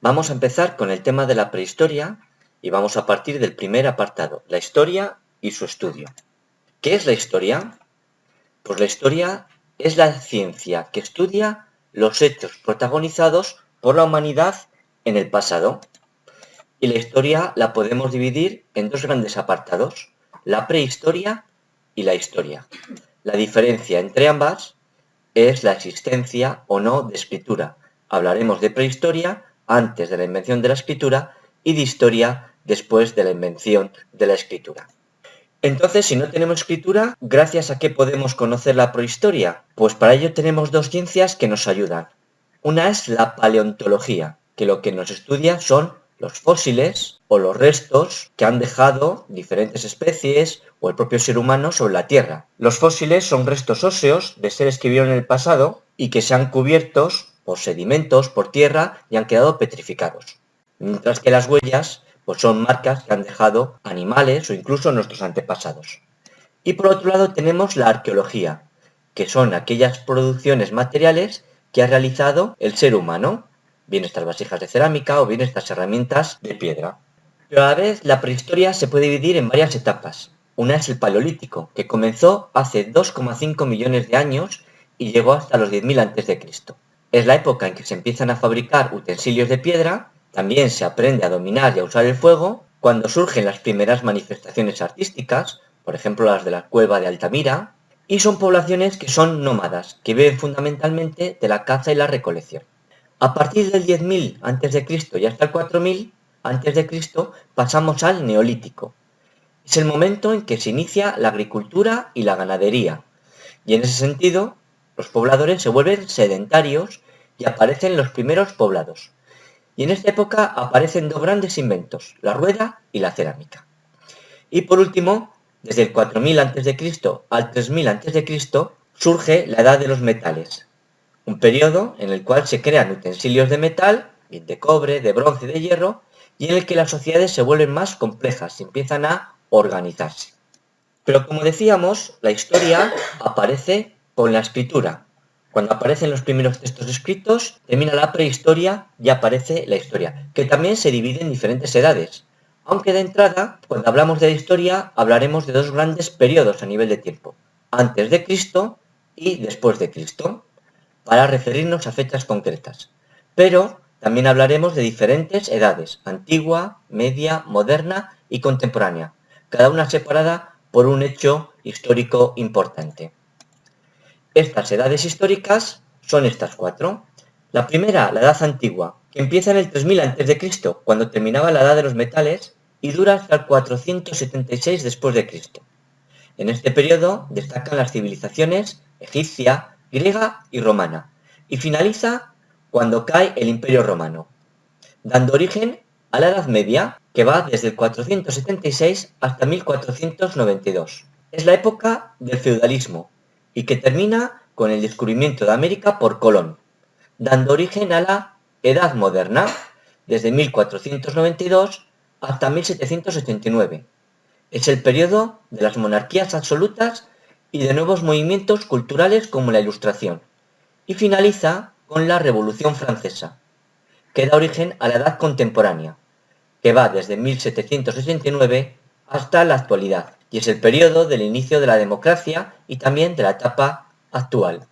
Vamos a empezar con el tema de la prehistoria y vamos a partir del primer apartado, la historia y su estudio. ¿Qué es la historia? Pues la historia es la ciencia que estudia los hechos protagonizados por la humanidad en el pasado. Y la historia la podemos dividir en dos grandes apartados, la prehistoria y la historia. La diferencia entre ambas es la existencia o no de escritura. Hablaremos de prehistoria antes de la invención de la escritura y de historia después de la invención de la escritura. Entonces, si no tenemos escritura, ¿gracias a qué podemos conocer la prehistoria? Pues para ello tenemos dos ciencias que nos ayudan. Una es la paleontología, que lo que nos estudia son los fósiles o los restos que han dejado diferentes especies o el propio ser humano sobre la Tierra. Los fósiles son restos óseos de seres que vivieron en el pasado y que se han cubiertos por sedimentos, por tierra y han quedado petrificados. Mientras que las huellas pues son marcas que han dejado animales o incluso nuestros antepasados. Y por otro lado tenemos la arqueología, que son aquellas producciones materiales que ha realizado el ser humano, bien estas vasijas de cerámica o bien estas herramientas de piedra. Pero a la vez la prehistoria se puede dividir en varias etapas. Una es el Paleolítico, que comenzó hace 2,5 millones de años y llegó hasta los 10.000 a.C. Es la época en que se empiezan a fabricar utensilios de piedra, también se aprende a dominar y a usar el fuego, cuando surgen las primeras manifestaciones artísticas, por ejemplo las de la cueva de Altamira, y son poblaciones que son nómadas, que viven fundamentalmente de la caza y la recolección. A partir del 10.000 a.C. y hasta el 4.000 a.C. pasamos al Neolítico. Es el momento en que se inicia la agricultura y la ganadería, y en ese sentido los pobladores se vuelven sedentarios y aparecen los primeros poblados. Y en esta época aparecen dos grandes inventos, la rueda y la cerámica. Y por último, desde el 4.000 a.C. al 3.000 a.C. surge la Edad de los Metales, un periodo en el cual se crean utensilios de metal, bien de cobre, de bronce y de hierro, y en el que las sociedades se vuelven más complejas y empiezan a organizarse. Pero como decíamos, la historia aparece con la escritura. Cuando aparecen los primeros textos escritos, termina la prehistoria y aparece la historia, que también se divide en diferentes edades. Aunque de entrada, cuando hablamos de la historia, hablaremos de dos grandes periodos a nivel de tiempo, antes de Cristo y después de Cristo, para referirnos a fechas concretas. Pero también hablaremos de diferentes edades, antigua, media, moderna y contemporánea, cada una separada por un hecho histórico importante. Estas edades históricas son estas cuatro. La primera, la Edad Antigua, que empieza en el 3000 a.C., cuando terminaba la Edad de los Metales, y dura hasta el 476 después de Cristo. En este periodo destacan las civilizaciones egipcia, griega y romana, y finaliza cuando cae el Imperio Romano, dando origen a la Edad Media, que va desde el 476 hasta 1492. Es la época del feudalismo y que termina con el descubrimiento de América por Colón, dando origen a la Edad Moderna, desde 1492 hasta 1789. Es el periodo de las monarquías absolutas y de nuevos movimientos culturales como la Ilustración, y finaliza con la Revolución Francesa, que da origen a la Edad Contemporánea, que va desde 1789 hasta la actualidad, y es el periodo del inicio de la democracia y también de la etapa actual.